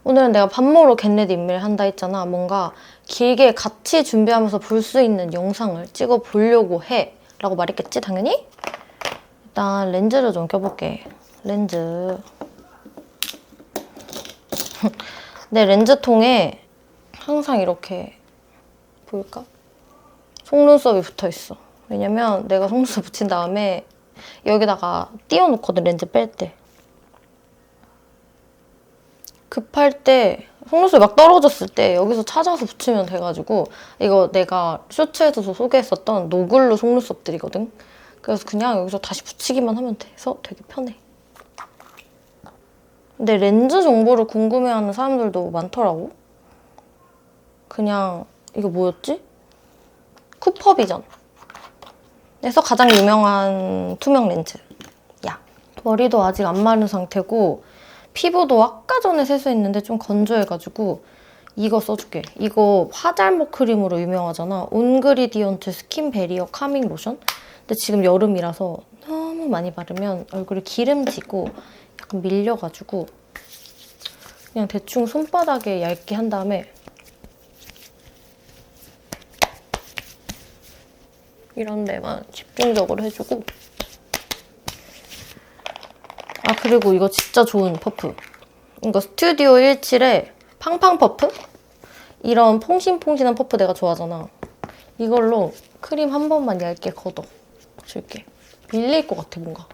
오늘은 내가 밥 먹으러 겟레디 인메일 한다 했잖아. 뭔가 길게 같이 준비하면서 볼 수 있는 영상을 찍어 보려고 해 라고 말했겠지 당연히? 일단 렌즈를 좀 껴볼게. 렌즈. 내 렌즈통에 항상 이렇게 보일까? 속눈썹이 붙어있어. 왜냐면 내가 속눈썹 붙인 다음에 여기다가 띄워놓거든, 렌즈 뺄 때. 급할 때 속눈썹이 막 떨어졌을 때 여기서 찾아서 붙이면 돼가지고 이거 내가 쇼츠에서도 소개했었던 노글루 속눈썹들이거든. 그래서 그냥 여기서 다시 붙이기만 하면 돼서 되게 편해. 근데 렌즈 정보를 궁금해하는 사람들도 많더라고. 그냥 이거 뭐였지? 쿠퍼비전. 그래서 가장 유명한 투명 렌즈. 야. 머리도 아직 안 마른 상태고 피부도 아까 전에 세수했는데 좀 건조해가지고 이거 써줄게. 이거 화잘먹 크림으로 유명하잖아. 온그리디언트 스킨 베리어 카밍 로션. 근데 지금 여름이라서 너무 많이 바르면 얼굴이 기름지고 약간 밀려가지고 그냥 대충 손바닥에 얇게 한 다음에 이런 데만 집중적으로 해주고. 아, 그리고 이거 진짜 좋은 퍼프. 이거 스튜디오 17의 팡팡 퍼프? 이런 퐁신퐁신한 퍼프 내가 좋아하잖아. 이걸로 크림 한 번만 얇게 걷어줄게. 밀릴 것 같아, 뭔가.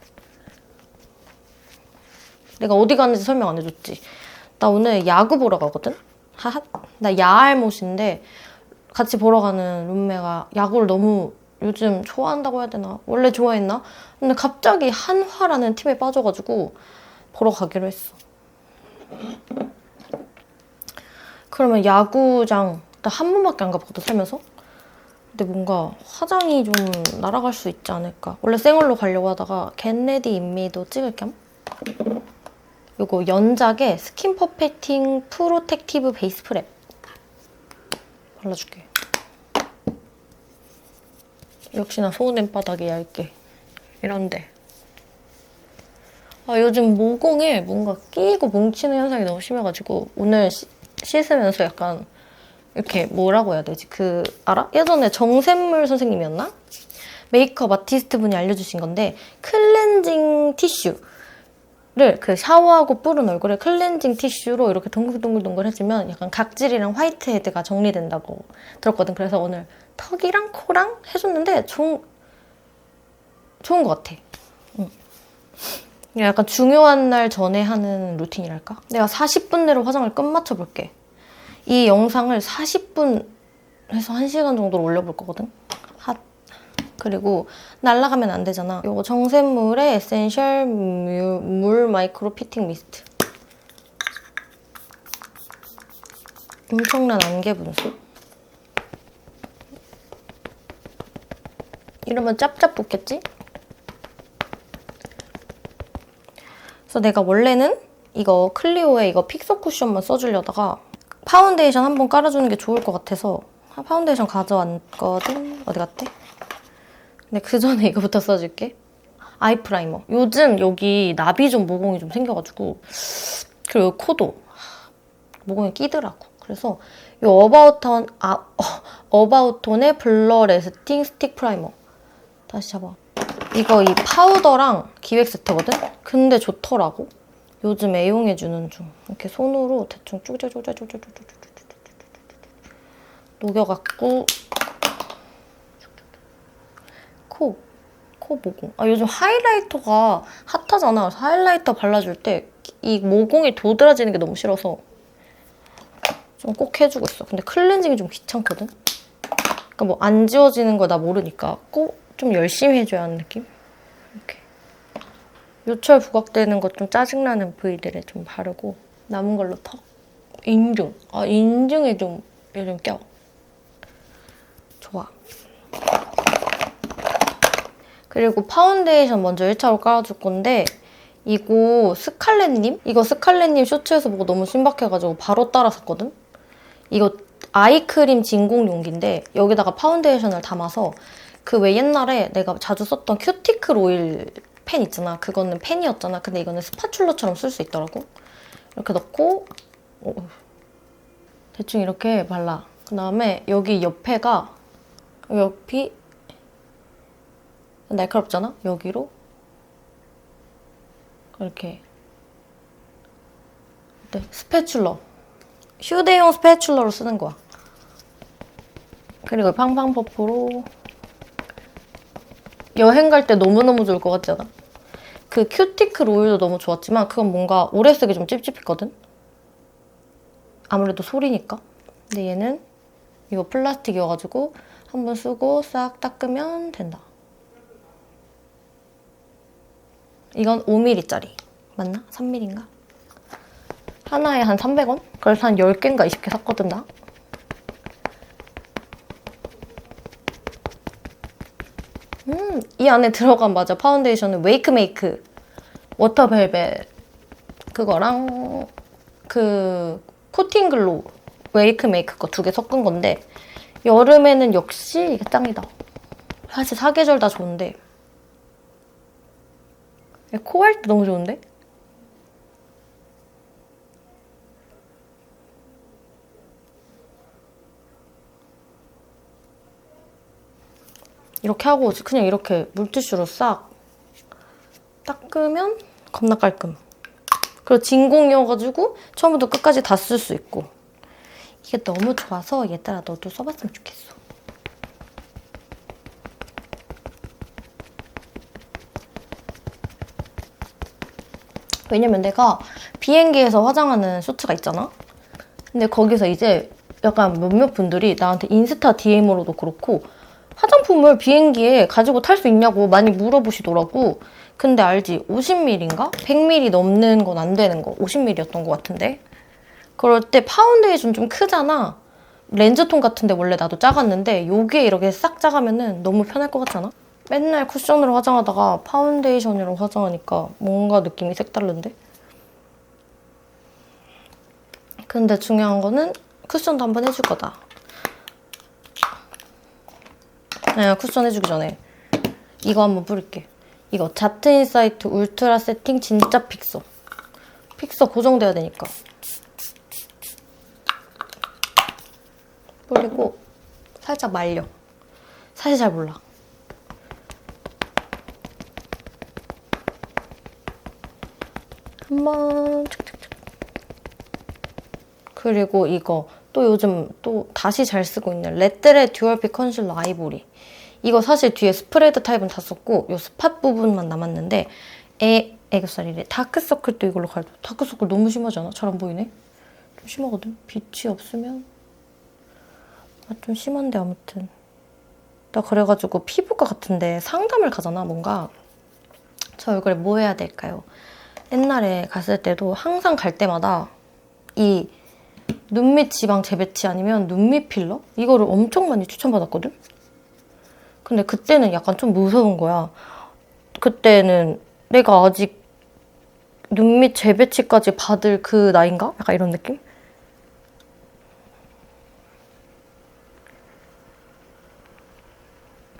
내가 어디 가는지 설명 안 해줬지? 나 오늘 야구 보러 가거든? 하하. 나 야알못인데 같이 보러 가는 룸메가 야구를 너무 요즘 좋아한다고 해야 되나? 원래 좋아했나? 근데 갑자기 한화라는 팀에 빠져가지고 보러 가기로 했어. 그러면 야구장 나 한 번밖에 안 가봤거든, 살면서? 근데 뭔가 화장이 좀 날아갈 수 있지 않을까? 원래 생얼로 가려고 하다가 겟레디 인미도 찍을 겸 요거 연작의 스킨 퍼펙팅 프로텍티브 베이스 프랩 발라줄게. 역시나 소은엠 바닥에 얇게 이런데. 아, 요즘 모공에 뭔가 끼고 뭉치는 현상이 너무 심해가지고 오늘 씻으면서 약간 이렇게 뭐라고 해야 되지? 그 알아? 예전에 정샘물 선생님이었나? 메이크업 아티스트 분이 알려주신 건데 클렌징 티슈를 그 샤워하고 뿌른 얼굴에 클렌징 티슈로 이렇게 동글동글 해주면 약간 각질이랑 화이트헤드가 정리된다고 들었거든. 그래서 오늘 턱이랑 코랑 해줬는데 좋은 것 같아. 응. 약간 중요한 날 전에 하는 루틴이랄까? 내가 40분 내로 화장을 끝마쳐볼게. 이 영상을 40분에서 1시간 정도로 올려볼 거거든? 핫. 그리고 날아가면 안 되잖아. 이거 정샘물의 에센셜 물 마이크로 피팅 미스트. 엄청난 안개 분수. 이러면 짭짭 붙겠지? 그래서 내가 원래는 이거 클리오의 이거 픽서 쿠션만 써주려다가 파운데이션 한번 깔아주는 게 좋을 것 같아서 파운데이션 가져왔거든? 어디 갔대? 근데 그 전에 이거부터 써줄게. 아이 프라이머. 요즘 여기 나비존 모공이 좀 생겨가지고 그리고 코도 모공이 끼더라고. 그래서 이 어바웃톤의 블러 레스팅 스틱 프라이머. 다시 잡아. 이거 이 파우더랑 기획 세트거든? 근데 좋더라고. 요즘 애용해주는 중. 이렇게 손으로 대충 쭉쭉쭉쭉쭉쭉쭉쭉 녹여갖고 코 모공. 아, 요즘 하이라이터가 핫하잖아. 그래서 하이라이터 발라줄 때 이 모공이 도드라지는 게 너무 싫어서 좀 꼭 해주고 있어. 근데 클렌징이 좀 귀찮거든? 그러니까 뭐 안 지워지는 거 나 모르니까 꼭 좀 열심히 해줘야 하는 느낌? 이렇게. 요철 부각되는 것 좀 짜증나는 부위들에 좀 바르고 남은 걸로 턱. 인중. 아, 인중에 좀 요즘 껴. 좋아. 그리고 파운데이션 먼저 1차로 깔아줄 건데 이거 스칼렛님? 이거 스칼렛님 쇼츠에서 보고 너무 신박해가지고 바로 따라 샀거든? 이거 아이크림 진공 용기인데 여기다가 파운데이션을 담아서 그 왜 옛날에 내가 자주 썼던 큐티클 오일 펜 있잖아. 그거는 펜이었잖아. 근데 이거는 스파츌러처럼 쓸 수 있더라고. 이렇게 넣고 대충 이렇게 발라. 그 다음에 여기 옆이 날카롭잖아? 여기로 이렇게 스패츌러, 휴대용 스패츌러로 쓰는 거야. 그리고 팡팡 퍼프로 여행 갈 때 너무너무 좋을 것 같지 않아? 그 큐티클 오일도 너무 좋았지만 그건 뭔가 오래 쓰기 좀 찝찝했거든? 아무래도 소리니까. 근데 얘는 이거 플라스틱이어가지고 한번 쓰고 싹 닦으면 된다. 이건 5mm짜리. 맞나? 3mm인가? 하나에 한 300원? 그래서 한 10개인가 20개 샀거든, 나. 이 안에 들어간 맞아. 파운데이션은 웨이크메이크 워터벨벳 그거랑 그 코팅 글로우 웨이크메이크 거 2개 섞은 건데 여름에는 역시 이게 짱이다. 사실 사계절 다 좋은데 코 할 때 너무 좋은데? 이렇게 하고 그냥 이렇게 물티슈로 싹 닦으면 겁나 깔끔. 그리고 진공이어가지고 처음부터 끝까지 다 쓸 수 있고. 이게 너무 좋아서 얘들아 너도 써봤으면 좋겠어. 왜냐면 내가 비행기에서 화장하는 쇼츠가 있잖아? 근데 거기서 이제 약간 몇몇 분들이 나한테 인스타 DM으로도 그렇고 화장품을 비행기에 가지고 탈 수 있냐고 많이 물어보시더라고. 근데 알지? 50ml인가? 100ml 넘는 건 안 되는 거. 50ml였던 것 같은데. 그럴 때 파운데이션 좀 크잖아. 렌즈통 같은데 원래 나도 작았는데 요게 이렇게 싹 작으면 너무 편할 것 같지 않아? 맨날 쿠션으로 화장하다가 파운데이션으로 화장하니까 뭔가 느낌이 색다른데? 근데 중요한 거는 쿠션도 한번 해줄 거다. 내가 쿠션 해주기 전에 이거 한번 뿌릴게. 이거 자트 인사이트 울트라 세팅 진짜 픽서. 픽서 고정돼야 되니까. 뿌리고 살짝 말려. 사실 잘 몰라. 한번 그리고 이거 또 요즘 또 다시 잘 쓰고 있는 레떼레 듀얼픽 컨실러 아이보리. 이거 사실 뒤에 스프레드 타입은 다 썼고 요 스팟 부분만 남았는데 애교살이래. 다크서클도 이걸로 가려줘. 다크서클 너무 심하지 않아? 잘 안 보이네? 좀 심하거든? 빛이 없으면 좀 심한데 아무튼 나 그래가지고 피부과 같은데 상담을 가잖아 뭔가. 저 얼굴에 뭐 해야 될까요? 옛날에 갔을 때도 항상 갈 때마다 이 눈밑 지방 재배치 아니면 눈밑 필러? 이거를 엄청 많이 추천받았거든? 근데 그때는 약간 좀 무서운 거야. 그때는 내가 아직 눈밑 재배치까지 받을 그 나이인가? 약간 이런 느낌?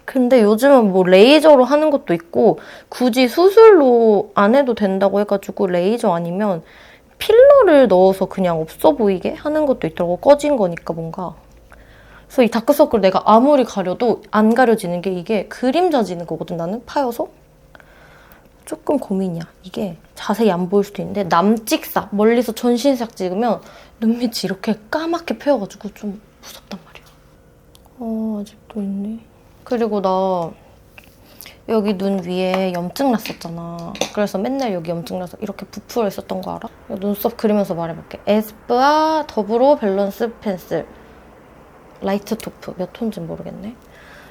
근데 요즘은 뭐 레이저로 하는 것도 있고 굳이 수술로 안 해도 된다고 해가지고 레이저 아니면 필러를 넣어서 그냥 없어 보이게 하는 것도 있더라고. 꺼진 거니까 뭔가. 그래서 이 다크서클 내가 아무리 가려도 안 가려지는 게 이게 그림자 지는 거거든 나는 파여서. 조금 고민이야. 이게 자세히 안 보일 수도 있는데 남찍삭 멀리서 전신삭 찍으면 눈밑이 이렇게 까맣게 펴여가지고 좀 무섭단 말이야. 아직도 있네. 그리고 나 여기 눈 위에 염증 났었잖아. 그래서 맨날 여기 염증 나서 이렇게 부풀어 있었던 거 알아? 눈썹 그리면서 말해볼게. 에스쁘아 더불어 밸런스 펜슬 라이트 토프 몇 톤인지 모르겠네.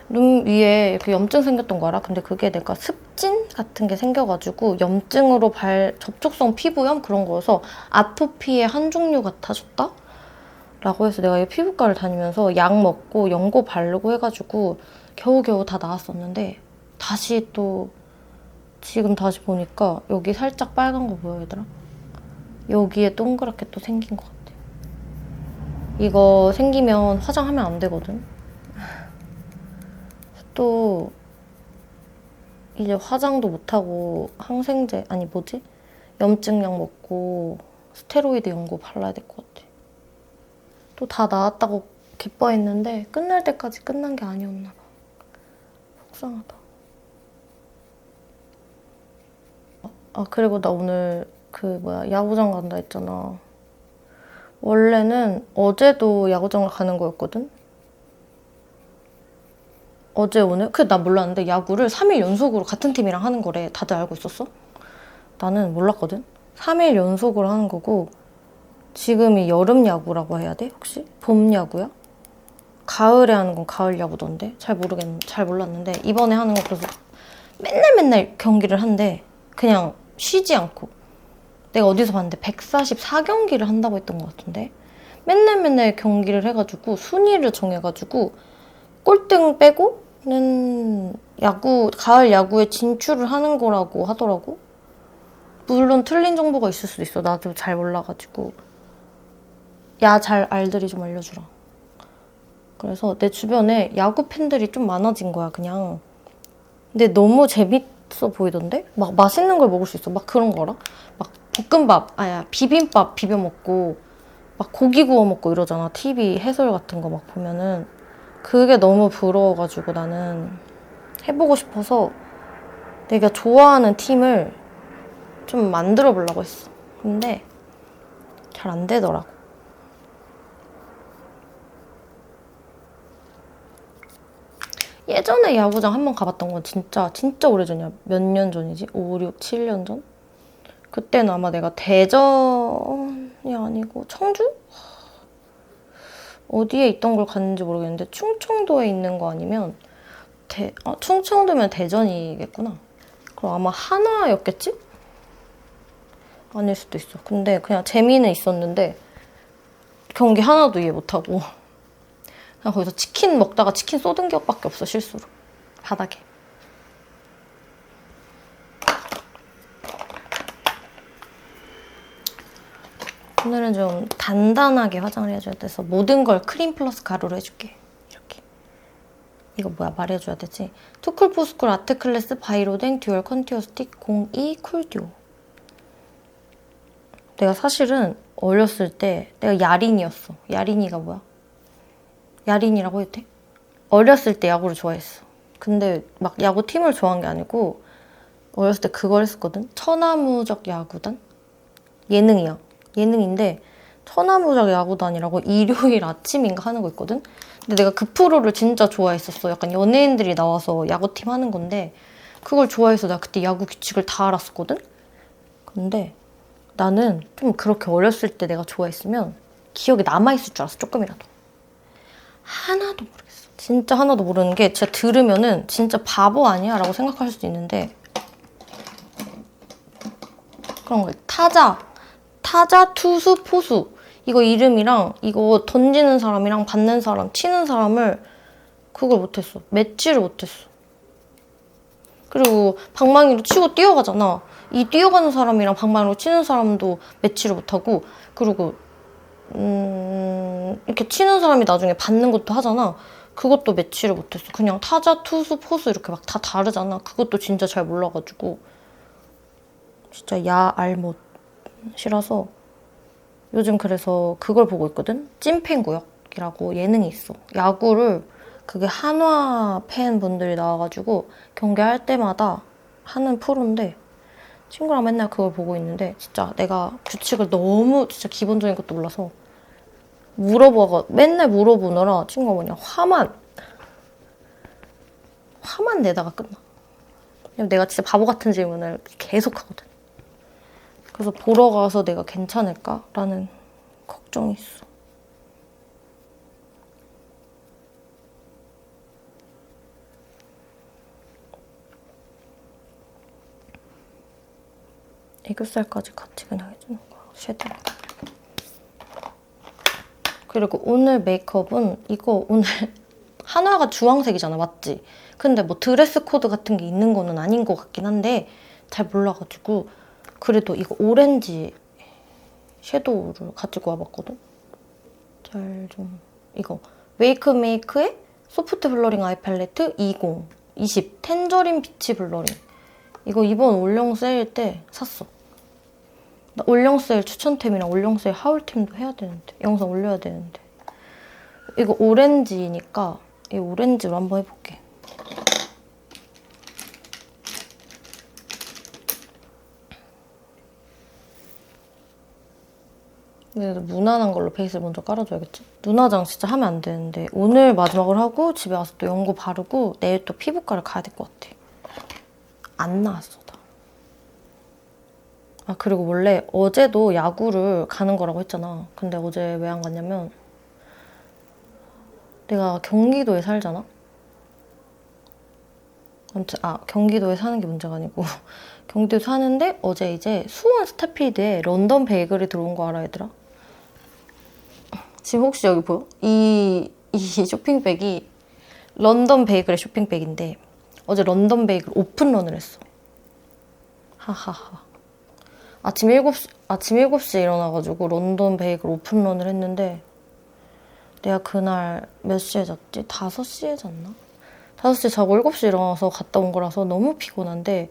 눈 위에 이렇게 염증 생겼던 거 알아? 근데 그게 내가 습진 같은 게 생겨가지고 염증으로 접촉성 피부염 그런 거여서 아토피의 한 종류 같아졌다? 라고 해서 내가 이 피부과를 다니면서 약 먹고 연고 바르고 해가지고 겨우겨우 다 나았었는데 다시 또 지금 다시 보니까 여기 살짝 빨간 거 보여 얘들아? 여기에 동그랗게 또 생긴 것 같아. 이거 생기면 화장하면 안 되거든? 또 이제 화장도 못하고 항생제 아니 뭐지? 염증약 먹고 스테로이드 연고 발라야 될 것 같아. 또 다 나았다고 기뻐했는데 끝날 때까지 끝난 게 아니었나 봐. 속상하다. 그리고 나 오늘 야구장 간다 했잖아. 원래는 어제도 야구장을 가는 거였거든? 어제 오늘? 나 몰랐는데 야구를 3일 연속으로 같은 팀이랑 하는 거래. 다들 알고 있었어? 나는 몰랐거든? 3일 연속으로 하는 거고 지금이 여름 야구라고 해야 돼? 혹시? 봄 야구야? 가을에 하는 건 가을 야구던데? 잘 몰랐는데 이번에 하는 거 그래서 맨날 경기를 한대. 그냥 쉬지 않고. 내가 어디서 봤는데 144경기를 한다고 했던 것 같은데 맨날 경기를 해가지고 순위를 정해가지고 꼴등 빼고는 가을 야구에 진출을 하는 거라고 하더라고. 물론 틀린 정보가 있을 수도 있어. 나도 잘 몰라가지고. 잘 알들이 좀 알려주라. 그래서 내 주변에 야구 팬들이 좀 많아진 거야, 그냥. 근데 너무 재밌어 보이던데? 막 맛있는 걸 먹을 수 있어. 막 그런 거라. 막 비빔밥 비벼 먹고, 막 고기 구워 먹고 이러잖아. TV 해설 같은 거 막 보면은. 그게 너무 부러워가지고 나는 해보고 싶어서 내가 좋아하는 팀을 좀 만들어 보려고 했어. 근데 잘 안 되더라고. 예전에 야구장 한 번 가봤던 건 진짜 오래전이야. 몇 년 전이지? 5, 6, 7년 전? 그때는 아마 내가 대전이 아니고 청주? 어디에 있던 걸 갔는지 모르겠는데 충청도에 있는 거 아니면 충청도면 대전이겠구나. 그럼 아마 한화였겠지? 아닐 수도 있어. 근데 그냥 재미는 있었는데 경기 하나도 이해 못하고 그냥 거기서 치킨 먹다가 치킨 쏟은 기억밖에 없어, 실수로. 바닥에. 오늘은 좀 단단하게 화장을 해줘야 돼서 모든 걸 크림 플러스 가루로 해줄게. 이렇게. 이거 뭐야, 말해줘야 되지? 투쿨포스쿨 아트클래스 바이로댕 듀얼 컨투어 스틱 02 쿨듀오. 내가 사실은 어렸을 때 내가 야린이었어. 야린이가 뭐야? 야린이라고 해도 돼? 어렸을 때 야구를 좋아했어. 근데 막 야구팀을 좋아한 게 아니고 어렸을 때 그걸 했었거든? 천하무적 야구단? 예능이야. 예능인데 천하무적 야구단이라고 일요일 아침인가 하는 거 있거든? 근데 내가 그 프로를 진짜 좋아했었어. 약간 연예인들이 나와서 야구팀 하는 건데 그걸 좋아해서 내가 그때 야구 규칙을 다 알았었거든? 근데 나는 좀 그렇게 어렸을 때 내가 좋아했으면 기억에 남아있을 줄 알았어, 조금이라도. 하나도 모르겠어. 진짜 하나도 모르는 게 진짜 들으면은 진짜 바보 아니야? 라고 생각할 수도 있는데 그런 거 타자, 투수, 포수 이거 이름이랑 이거 던지는 사람이랑 받는 사람, 치는 사람을 그걸 못했어. 맺지를 못했어. 그리고 방망이로 치고 뛰어가잖아. 이 뛰어가는 사람이랑 방망이로 치는 사람도 매치를 못하고 그리고 이렇게 치는 사람이 나중에 받는 것도 하잖아. 그것도 매치를 못했어. 그냥 타자, 투수, 포수 이렇게 막 다 다르잖아. 그것도 진짜 잘 몰라가지고 진짜 알못이라서 요즘 그래서 그걸 보고 있거든? 찐팬구역이라고 예능이 있어. 야구를 그게 한화 팬분들이 나와가지고 경기할 때마다 하는 프로인데 친구랑 맨날 그걸 보고 있는데 진짜 내가 규칙을 너무 진짜 기본적인 것도 몰라서 맨날 물어보느라 친구가 뭐냐 화만 내다가 끝나. 왜냐면 내가 진짜 바보 같은 질문을 계속 하거든. 그래서 보러 가서 내가 괜찮을까라는 걱정이 있어. 애교살까지 같이 그냥 해주는 거야, 쉐딩. 그리고 오늘 메이크업은 이거 오늘 한화가 주황색이잖아, 맞지? 근데 뭐 드레스 코드 같은 게 있는 거는 아닌 것 같긴 한데 잘 몰라가지고 그래도 이거 오렌지 섀도우를 가지고 와봤거든? 이거 웨이크메이크의 소프트 블러링 아이 팔레트 20 텐저린 피치 블러링. 이거 이번 올영 세일 때 샀어. 나 올영셀 추천템이랑 올영셀 하울템도 해야 되는데 영상 올려야 되는데 이거 오렌지니까 이 오렌지로 한번 해볼게. 근데 무난한 걸로 베이스를 먼저 깔아줘야겠지? 눈화장 진짜 하면 안 되는데 오늘 마지막으로 하고 집에 와서 또 연고 바르고 내일 또 피부과를 가야 될 것 같아. 안 나왔어 다. 아 그리고 원래 어제도 야구를 가는 거라고 했잖아. 근데 어제 왜 안 갔냐면 내가 경기도에 살잖아? 아무튼 경기도에 사는 게 문제가 아니고 경기도에 사는데 어제 이제 수원 스타필드에 런던 베이글이 들어온 거 알아 얘들아? 지금 혹시 여기 보여? 이 쇼핑백이 런던 베이글의 쇼핑백인데 어제 런던 베이글 오픈런을 했어. 하하하. 아침 7시에 일어나가지고 런던 베이글 오픈런을 했는데 내가 그날 몇 시에 잤지? 5시에 잤나? 5시에 자고 7시에 일어나서 갔다 온 거라서 너무 피곤한데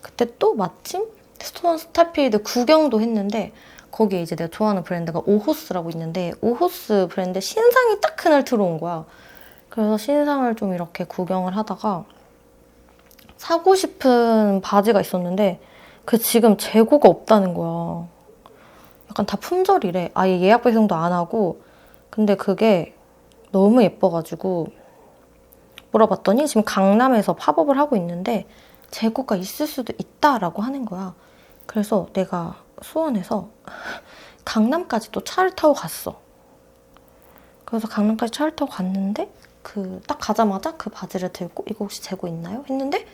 그때 또 마침 수원 스타필드 구경도 했는데 거기에 이제 내가 좋아하는 브랜드가 오호스라고 있는데 오호스 브랜드 신상이 딱 그날 들어온 거야. 그래서 신상을 좀 이렇게 구경을 하다가 사고 싶은 바지가 있었는데 그 지금 재고가 없다는 거야. 약간 다 품절이래. 아예 예약 배송도 안 하고 근데 그게 너무 예뻐가지고 물어봤더니 지금 강남에서 팝업을 하고 있는데 재고가 있을 수도 있다라고 하는 거야. 그래서 내가 수원에서 강남까지 또 차를 타고 갔어. 그래서 강남까지 차를 타고 갔는데 그 딱 가자마자 그 바지를 들고 이거 혹시 재고 있나요? 했는데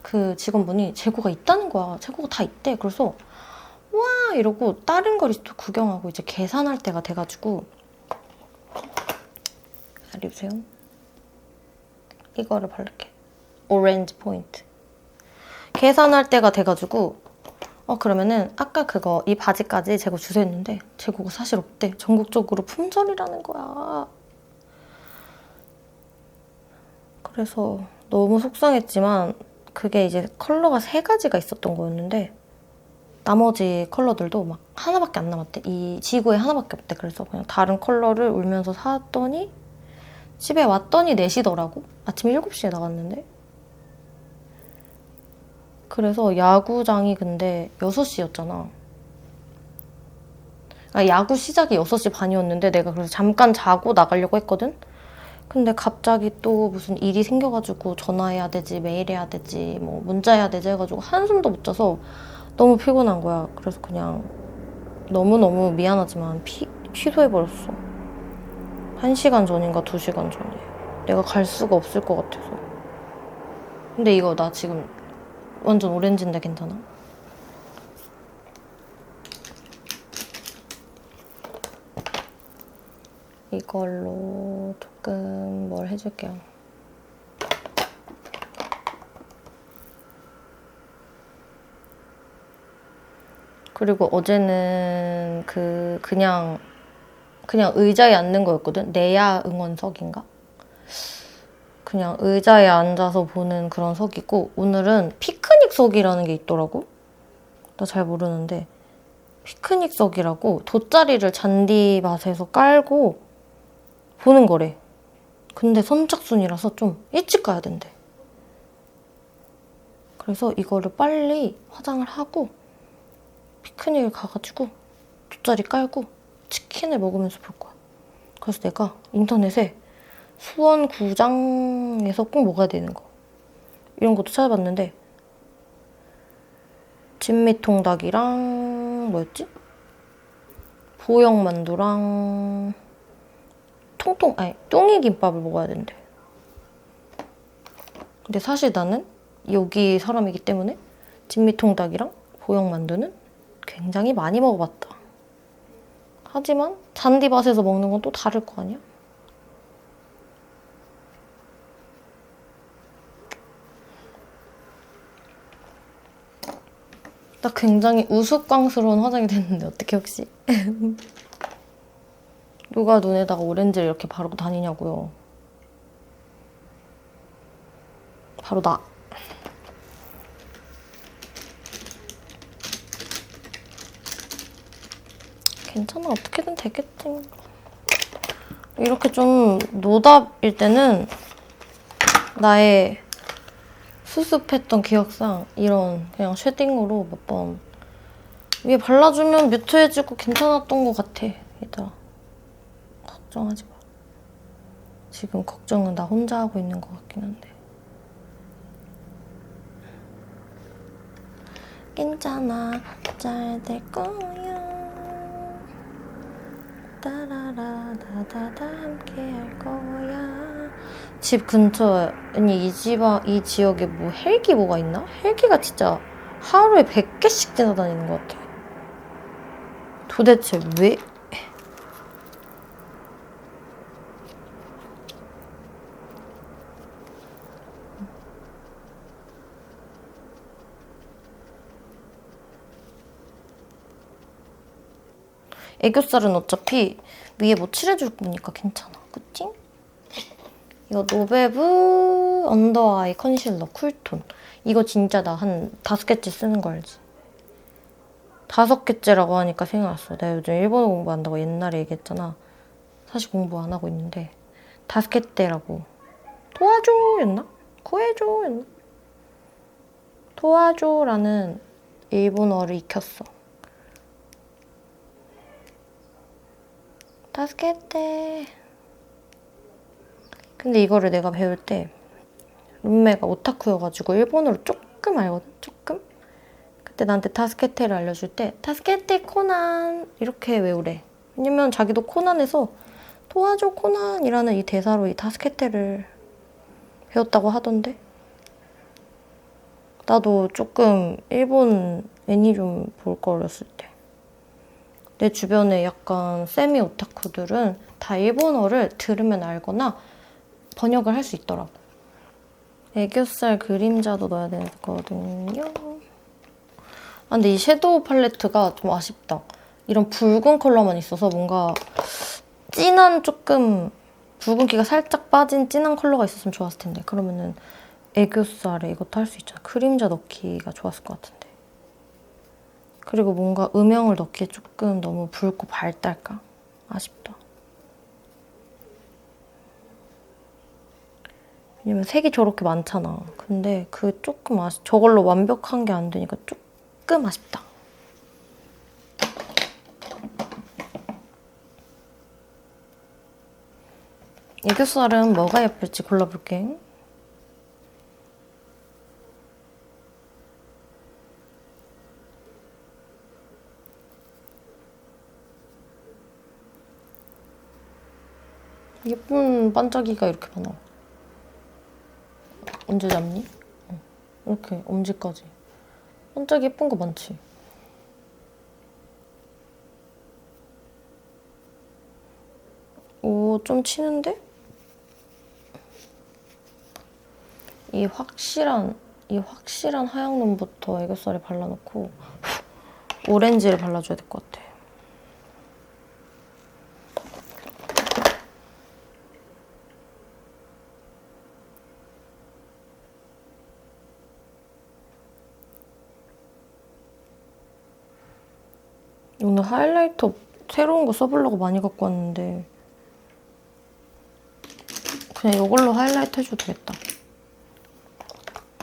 그 직원분이 재고가 있다는 거야. 재고가 다 있대. 그래서 와 이러고 다른 걸 또 구경하고 이제 계산할 때가 돼가지고 기다려주세요. 이거를 바를게. 오렌지 포인트. 계산할 때가 돼가지고 그러면은 아까 그거 이 바지까지 재고 주세요 했는데 재고가 사실 없대. 전국적으로 품절이라는 거야. 그래서 너무 속상했지만 그게 이제 컬러가 3가지가 있었던 거였는데 나머지 컬러들도 막 하나밖에 안 남았대. 이 지구에 하나밖에 없대. 그래서 그냥 다른 컬러를 울면서 샀더니 집에 왔더니 4시더라고. 아침 7시에 나갔는데. 그래서 야구장이 근데 6시였잖아. 야구 시작이 6시 반이었는데 내가 그래서 잠깐 자고 나가려고 했거든? 근데 갑자기 또 무슨 일이 생겨가지고 전화해야 되지, 메일해야 되지, 뭐 문자해야 되지 해가지고 한숨도 못 자서 너무 피곤한 거야. 그래서 그냥 너무너무 미안하지만 취소해버렸어. 1시간 전인가 2시간 전에. 내가 갈 수가 없을 것 같아서. 근데 이거 나 지금 완전 오렌지인데 괜찮아? 이걸로 조금 뭘 해줄게요. 그리고 어제는 그냥 의자에 앉는 거였거든? 내야 응원석인가? 그냥 의자에 앉아서 보는 그런 석이고 오늘은 피크닉석이라는 게 있더라고? 나 잘 모르는데 피크닉석이라고 돗자리를 잔디밭에서 깔고 보는 거래. 근데 선착순이라서 좀 일찍 가야 된대. 그래서 이거를 빨리 화장을 하고 피크닉을 가가지고 돗자리 깔고 치킨을 먹으면서 볼 거야. 그래서 내가 인터넷에 수원구장에서 꼭 먹어야 되는 거 이런 것도 찾아봤는데 진미통닭이랑 뭐였지? 보형만두랑 뚱이김밥을 먹어야 된대. 근데 사실 나는 여기 사람이기 때문에 진미통닭이랑 보형만두는 굉장히 많이 먹어봤다. 하지만 잔디밭에서 먹는 건 또 다를 거 아니야? 나 굉장히 우스꽝스러운 화장이 됐는데 어떻게 혹시? 누가 눈에다가 오렌지를 이렇게 바르고 다니냐고요. 바로 나. 괜찮아. 어떻게든 되겠지. 이렇게 좀 노답일 때는 나의 수습했던 기억상 이런 그냥 쉐딩으로 몇 번 위에 발라주면 뮤트해지고 괜찮았던 것 같아. 얘들아. 걱정하지 마. 지금 걱정은 나 혼자 하고 있는 것 같긴 한데. 괜찮아. 잘 될 거야. 따라라다다다 함께 할 거야. 집 근처에, 아니 이 지역에 뭐 헬기 뭐가 있나? 헬기가 진짜 하루에 100개씩 지나다니는 것 같아. 도대체 왜? 애교살은 어차피 위에 뭐 칠해줄 거니까 괜찮아. 그치? 이거 노베브 언더 아이 컨실러 쿨톤. 이거 진짜 나 한 5개째 쓰는 거 알지? 5개째라고 하니까 생각났어. 내가 요즘 일본어 공부한다고 옛날에 얘기했잖아. 사실 공부 안 하고 있는데 5개째라고. 도와줘! 였나? 구해줘! 였나? 도와줘라는 일본어를 익혔어. 5개째. 근데 이거를 내가 배울 때 룸메가 오타쿠여가지고 일본어를 조금 알거든? 조금? 그때 나한테 타스케테를 알려줄 때 타스케테 코난 이렇게 외우래. 왜냐면 자기도 코난에서 도와줘 코난이라는 이 대사로 이 타스케테를 배웠다고 하던데. 나도 조금 일본 애니 좀 볼 거 어렸을 때. 내 주변에 약간 세미 오타쿠들은 다 일본어를 들으면 알거나 번역을 할 수 있더라고. 애교살 그림자도 넣어야 되거든요. 아, 근데 이 섀도우 팔레트가 좀 아쉽다. 이런 붉은 컬러만 있어서 뭔가 진한 조금 붉은기가 살짝 빠진 진한 컬러가 있었으면 좋았을 텐데. 그러면은 애교살에 이것도 할 수 있잖아. 그림자 넣기가 좋았을 것 같은데. 그리고 뭔가 음영을 넣기에 조금 너무 붉고 밝달까? 아쉽다. 왜냐면 색이 저렇게 많잖아. 근데 그 조금 저걸로 완벽한 게 안 되니까 조금 아쉽다. 애교살은 뭐가 예쁠지 골라볼게. 예쁜 반짝이가 이렇게 많아. 언제 잡니? 이렇게 엄지까지. 반짝이 예쁜 거 많지? 오, 좀 치는데? 이 확실한 하얀 놈부터 애교살에 발라놓고 오렌지를 발라줘야 될 것 같아. 오늘 하이라이터 새로운 거 써보려고 많이 갖고 왔는데 그냥 이걸로 하이라이트 해줘도 되겠다.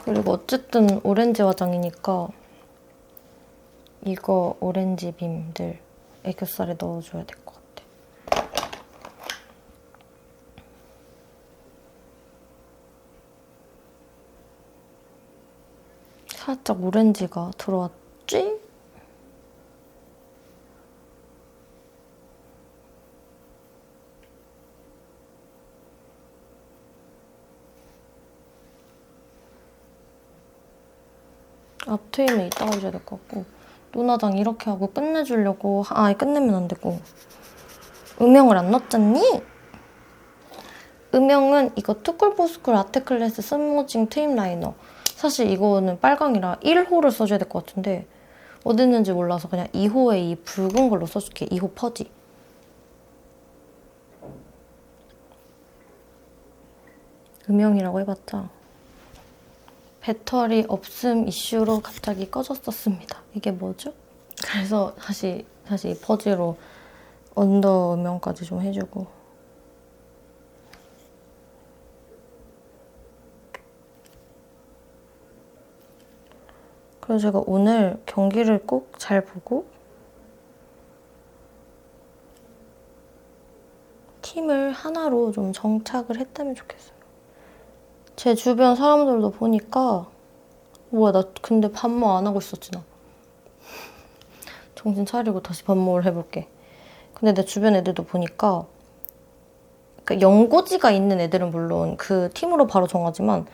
그리고 어쨌든 오렌지 화장이니까 이거 오렌지 빔들 애교살에 넣어줘야 될 것 같아. 살짝 오렌지가 들어왔지? 앞트임은 이따가 해줘야 될 것 같고 눈화장 이렇게 하고 끝내주려고 끝내면 안 되고 음영을 안 넣었잖니? 음영은 이거 투쿨포스쿨 아트클래스 스무징 트임 라이너. 사실 이거는 빨강이라 1호를 써줘야 될 것 같은데 어디 있는지 몰라서 그냥 2호에 이 붉은 걸로 써줄게. 2호 퍼지. 음영이라고 해봤자 배터리 없음 이슈로 갑자기 꺼졌었습니다. 이게 뭐죠? 그래서 다시 이 퍼지로 언더 음영까지 좀 해주고. 그래서 제가 오늘 경기를 꼭 잘 보고 팀을 하나로 좀 정착을 했다면 좋겠어요. 제 주변 사람들도 보니까 뭐야, 나 근데 반모 안 하고 있었지 나. 정신 차리고 다시 반모를 해볼게. 근데 내 주변 애들도 보니까 그러니까 연고지가 있는 애들은 물론 그 팀으로 바로 정하지만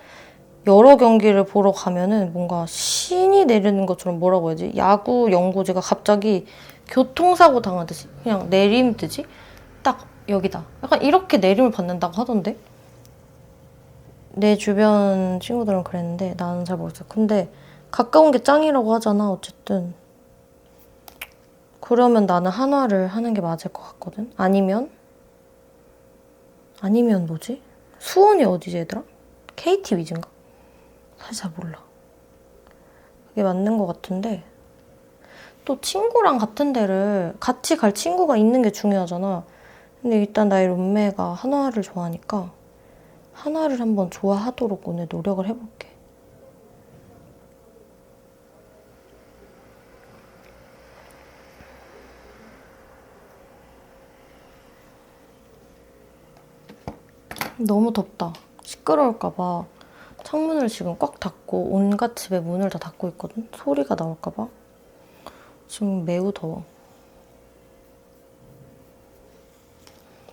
여러 경기를 보러 가면은 뭔가 신이 내리는 것처럼 뭐라고 해야지? 야구 연고지가 갑자기 교통사고 당하듯이 그냥 내림듯이 딱 여기다. 약간 이렇게 내림을 받는다고 하던데? 내 주변 친구들은 그랬는데 나는 잘 모르겠어. 근데 가까운 게 짱이라고 하잖아, 어쨌든. 그러면 나는 한화를 하는 게 맞을 것 같거든? 아니면 뭐지? 수원이 어디지 얘들아? KT 위즈인가? 사실 잘 몰라. 그게 맞는 것 같은데 또 친구랑 같은 데를 같이 갈 친구가 있는 게 중요하잖아. 근데 일단 나의 룸메가 한화를 좋아하니까 한화를 한번 좋아하도록 오늘 노력을 해볼게. 너무 덥다. 시끄러울까봐 창문을 지금 꽉 닫고 온갖 집에 문을 다 닫고 있거든? 소리가 나올까봐. 지금 매우 더워.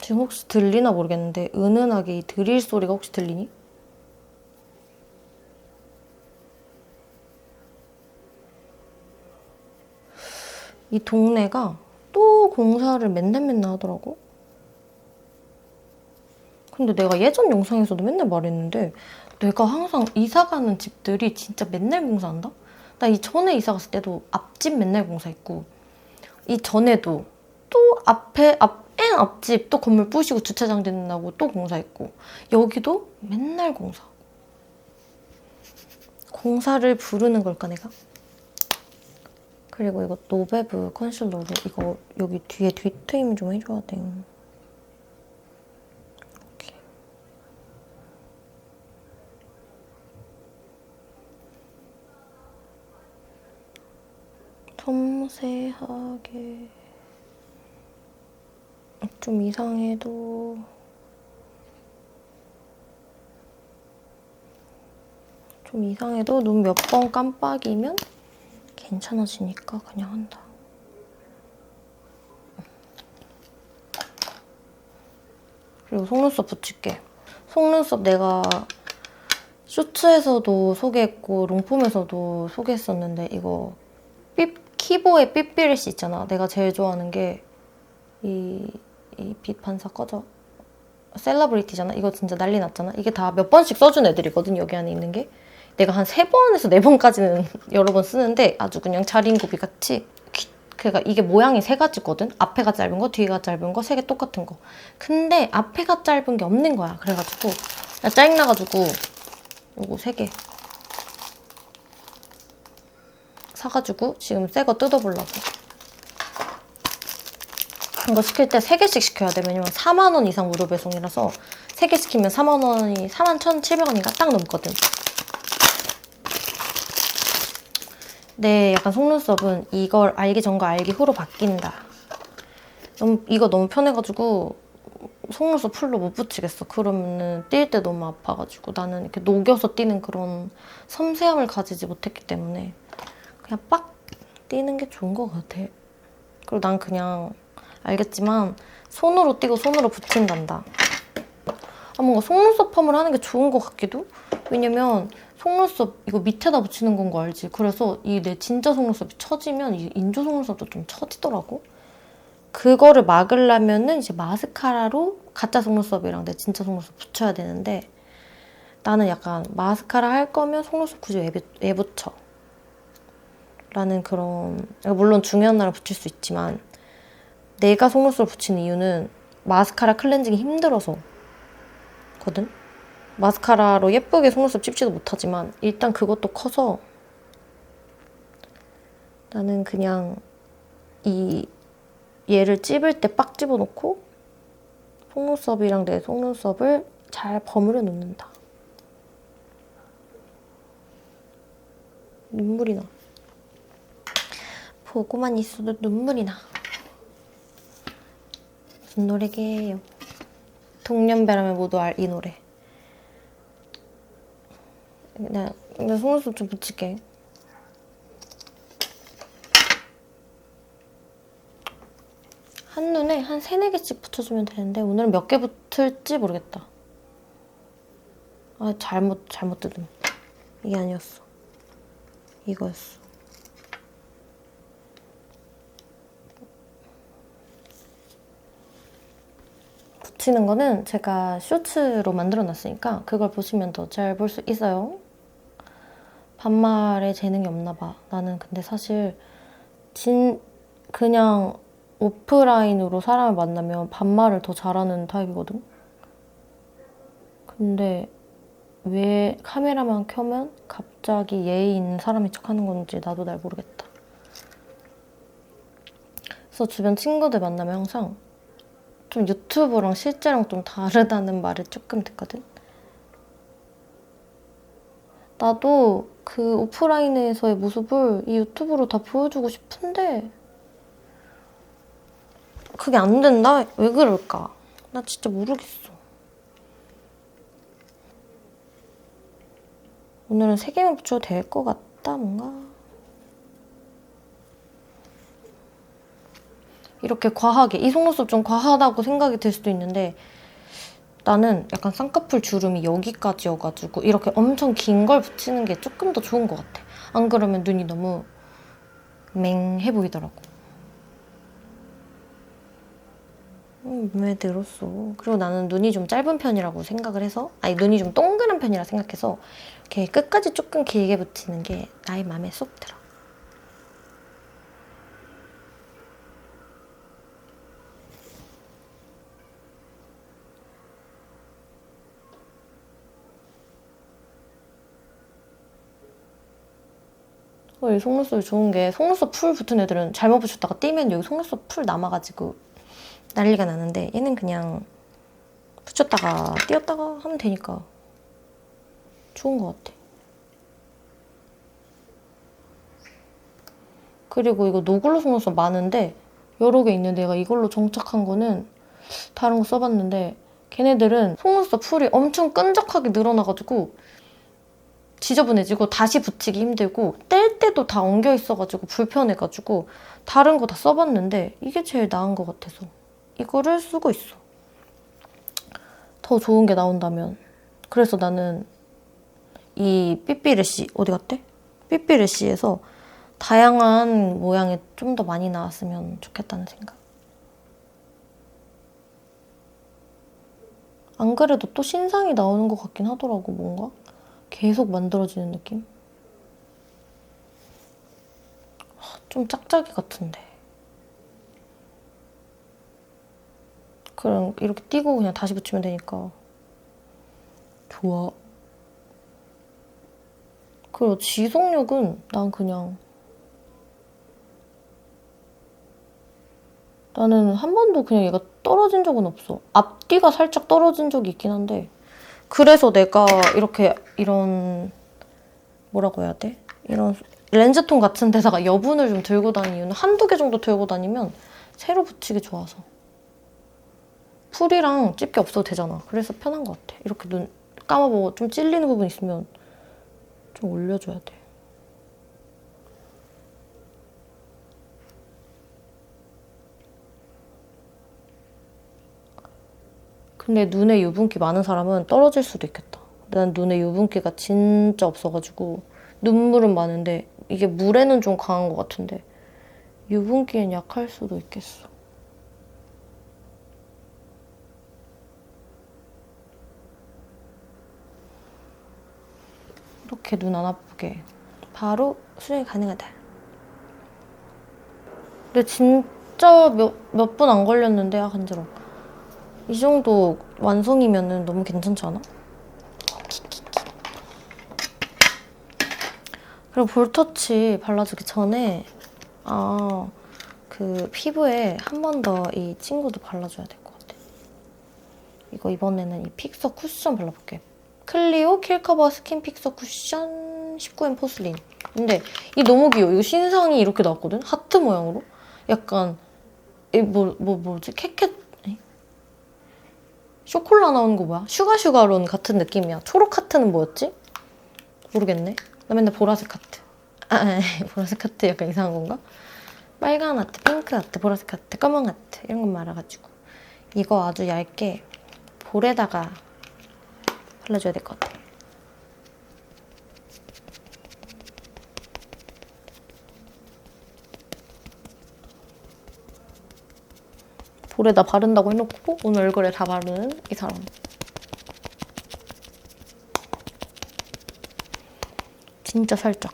지금 혹시 들리나 모르겠는데 은은하게 이 드릴 소리가 혹시 들리니? 이 동네가 또 공사를 맨날 하더라고. 근데 내가 예전 영상에서도 맨날 말했는데 내가 항상 이사 가는 집들이 진짜 맨날 공사한다? 나 이 전에 이사 갔을 때도 앞집 맨날 공사했고 이 전에도 또 맨 앞집 또 건물 부시고 주차장 짓는다고 또 공사했고 여기도 맨날 공사. 공사를 부르는 걸까 내가? 그리고 이거 노베브 컨실러로 이거 여기 뒤에 뒤트임 좀 해줘야 돼. 이렇게. 섬세하게. 좀 이상해도 눈 몇 번 깜빡이면 괜찮아지니까 그냥 한다. 그리고 속눈썹 붙일게. 속눈썹 내가 쇼츠에서도 소개했고 롱폼에서도 소개했었는데 이거 키보의 삐삐리씨 있잖아. 내가 제일 좋아하는 게 이 빛 반사 꺼져. 셀러브리티잖아. 이거 진짜 난리 났잖아. 이게 다 몇 번씩 써준 애들이거든, 여기 안에 있는 게. 내가 한 3번에서 4번까지는 여러 번 쓰는데 아주 그냥 자린고비 같이. 그러니까 이게 모양이 3가지거든. 앞에가 짧은 거, 뒤가 짧은 거, 3개 똑같은 거. 근데 앞에가 짧은 게 없는 거야. 그래가지고 나 짜증나가지고 요거 3개 사가지고 지금 새 거 뜯어보려고. 이거 시킬 때 3개씩 시켜야 돼. 왜냐면 4만 원 이상 무료 배송이라서 3개 시키면 4만 원이 41,700원인가 딱 넘거든. 네, 약간 속눈썹은 이걸 알기 전과 알기 후로 바뀐다. 이거 너무 편해가지고 속눈썹 풀로 못 붙이겠어. 그러면은 뛸 때 너무 아파가지고 나는 이렇게 녹여서 뛰는 그런 섬세함을 가지지 못했기 때문에 그냥 빡 뛰는 게 좋은 것 같아. 그리고 난 그냥 알겠지만 손으로 띄고 손으로 붙인단다. 뭔가 속눈썹 펌을 하는 게 좋은 것 같기도? 왜냐면 속눈썹 이거 밑에다 붙이는 건 거 알지? 그래서 이 내 진짜 속눈썹이 처지면 이 인조 속눈썹도 좀 처지더라고. 그거를 막으려면은 이제 마스카라로 가짜 속눈썹이랑 내 진짜 속눈썹 붙여야 되는데 나는 약간 마스카라 할 거면 속눈썹 굳이 왜 붙여? 라는 그런, 물론 중요한 날은 붙일 수 있지만 내가 속눈썹을 붙이는 이유는 마스카라 클렌징이 힘들어서 거든? 마스카라로 예쁘게 속눈썹 찝지도 못하지만 일단 그것도 커서 나는 그냥 이 얘를 찝을 때 빡 집어넣고 속눈썹이랑 내 속눈썹을 잘 버무려 놓는다. 눈물이 나. 보고만 있어도 눈물이 나. 무슨 노래게요? 동년배라면 모두 알 이 노래. 나 속눈썹 좀 붙일게. 한눈에 한 3, 4개씩 붙여주면 되는데 오늘은 몇 개 붙을지 모르겠다. 아, 잘못 뜯음. 이게 아니었어. 이거였어. 붙이는 거는 제가 쇼츠로 만들어놨으니까 그걸 보시면 더 잘 볼 수 있어요. 반말에 재능이 없나 봐. 나는 근데 사실 그냥 오프라인으로 사람을 만나면 반말을 더 잘하는 타입이거든. 근데 왜 카메라만 켜면 갑자기 예의 있는 사람인 척 하는 건지 나도 잘 모르겠다. 그래서 주변 친구들 만나면 항상 좀 유튜브랑 실제랑 좀 다르다는 말을 조금 듣거든. 나도 그 오프라인에서의 모습을 이 유튜브로 다 보여주고 싶은데 그게 안 된다? 왜 그럴까? 나 진짜 모르겠어. 오늘은 3개만 붙여도 될 것 같다, 뭔가. 이렇게 과하게, 이 속눈썹 좀 과하다고 생각이 들 수도 있는데 나는 약간 쌍꺼풀 주름이 여기까지여가지고 이렇게 엄청 긴 걸 붙이는 게 조금 더 좋은 것 같아. 안 그러면 눈이 너무 맹해 보이더라고. 왜 들었어? 그리고 나는 눈이 좀 짧은 편이라고 생각을 해서 눈이 좀 동그란 편이라 생각해서 이렇게 끝까지 조금 길게 붙이는 게 나의 마음에 쏙 들어. 이 속눈썹이 좋은 게 속눈썹 풀 붙은 애들은 잘못 붙였다가 띄면 여기 속눈썹 풀 남아가지고 난리가 나는데 얘는 그냥 붙였다가 띄었다가 하면 되니까 좋은 것 같아. 그리고 이거 노글로 속눈썹 많은데 여러 개 있는데 내가 이걸로 정착한 거는 다른 거 써봤는데 걔네들은 속눈썹 풀이 엄청 끈적하게 늘어나가지고 지저분해지고 다시 붙이기 힘들고 뗄 때도 다 엉겨 있어가지고 불편해가지고 다른 거 다 써봤는데 이게 제일 나은 것 같아서 이거를 쓰고 있어. 더 좋은 게 나온다면. 그래서 나는 이 삐삐르시 어디 갔대? 삐삐르시에서 다양한 모양이 좀 더 많이 나왔으면 좋겠다는 생각. 안 그래도 또 신상이 나오는 것 같긴 하더라고. 뭔가 계속 만들어지는 느낌? 좀 짝짝이 같은데. 그럼 이렇게 띄고 그냥 다시 붙이면 되니까 좋아. 그리고 지속력은 나는 한 번도 그냥 얘가 떨어진 적은 없어. 앞뒤가 살짝 떨어진 적이 있긴 한데 그래서 내가 이런 뭐라고 해야 돼? 이런 렌즈통 같은 데다가 여분을 좀 들고 다니는 이유는 한두 개 정도 들고 다니면 새로 붙이기 좋아서. 풀이랑 집게 없어도 되잖아. 그래서 편한 것 같아. 이렇게 눈 감아보고 좀 찔리는 부분 있으면 좀 올려줘야 돼. 근데 눈에 유분기 많은 사람은 떨어질 수도 있겠다. 난 눈에 유분기가 진짜 없어가지고 눈물은 많은데 이게 물에는 좀 강한 것 같은데 유분기엔 약할 수도 있겠어. 이렇게 눈 안 아프게 바로 수정이 가능하다. 근데 진짜 몇 분 안 걸렸는데 간지러워. 이 정도 완성이면은 너무 괜찮지 않아? 그리고 볼터치 발라주기 전에 그 피부에 한 번 더 이 친구도 발라줘야 될 것 같아. 이거 이번에는 이 픽서 쿠션 발라볼게. 클리오 킬커버 스킨 픽서 쿠션 19M 포슬린. 근데 이 너무 귀여워. 이거 신상이 이렇게 나왔거든? 하트 모양으로. 약간 뭐지? 캐캣 쇼콜라 나오는 거 뭐야? 슈가슈가론 같은 느낌이야. 초록 하트는 뭐였지? 모르겠네. 나 맨날 보라색 하트. 보라색 하트 약간 이상한 건가? 빨간 하트, 핑크 하트, 보라색 하트, 검은 하트 이런 건 말아가지고 이거 아주 얇게 볼에다가 발라줘야 될 것 같아. 볼에다 바른다고 해놓고 오늘 얼굴에 다 바르는 이 사람. 진짜 살짝.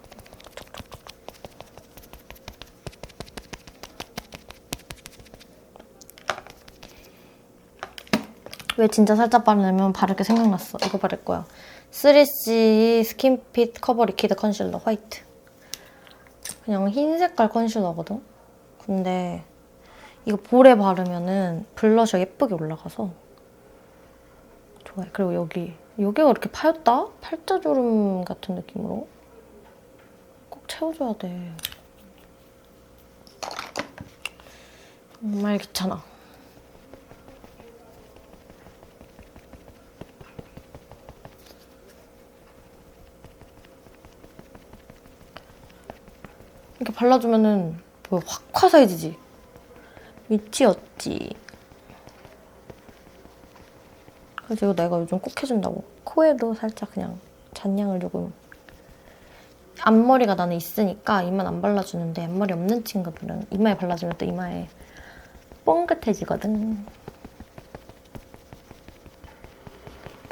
왜 진짜 살짝 바르냐면 바를 게 생각났어. 이거 바를 거야. 3C 스킨핏 커버 리퀴드 컨실러 화이트. 그냥 흰 색깔 컨실러거든? 근데 이거 볼에 바르면은 블러셔 예쁘게 올라가서 좋아해. 그리고 여기가 이렇게 파였다? 팔자주름 같은 느낌으로 꼭 채워줘야 돼. 정말 귀찮아. 이렇게 발라주면은 확 화사해지지? 미치었지. 그래서 이거 내가 요즘 꼭 해준다고. 코에도 살짝 그냥 잔량을 조금. 앞머리가 나는 있으니까 이만 안 발라주는데 앞머리 없는 친구들은 이마에 발라주면 또 이마에 뻥긋해지거든.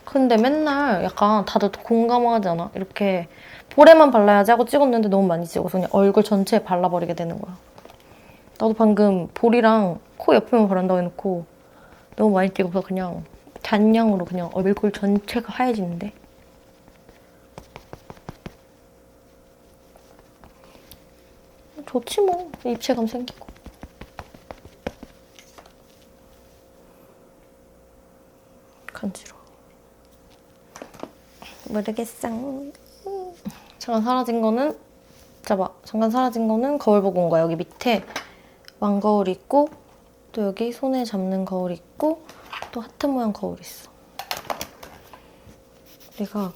근데 맨날 약간 다들 공감하지 않아? 이렇게 볼에만 발라야지 하고 찍었는데 너무 많이 찍어서 그냥 얼굴 전체에 발라버리게 되는 거야. 나도 방금 볼이랑 코 옆에만 바른다고 해놓고 너무 많이 찍어서 그냥 잔량으로 그냥 얼굴 전체가 하얘지는데. 좋지 뭐. 입체감 생기고. 간지러워. 모르겠어. 잠깐 사라진 거는 거울 보고 온 거야. 여기 밑에 왕거울 있고 또 여기 손에 잡는 거울 있고 또 하트 모양 거울 있어. 내가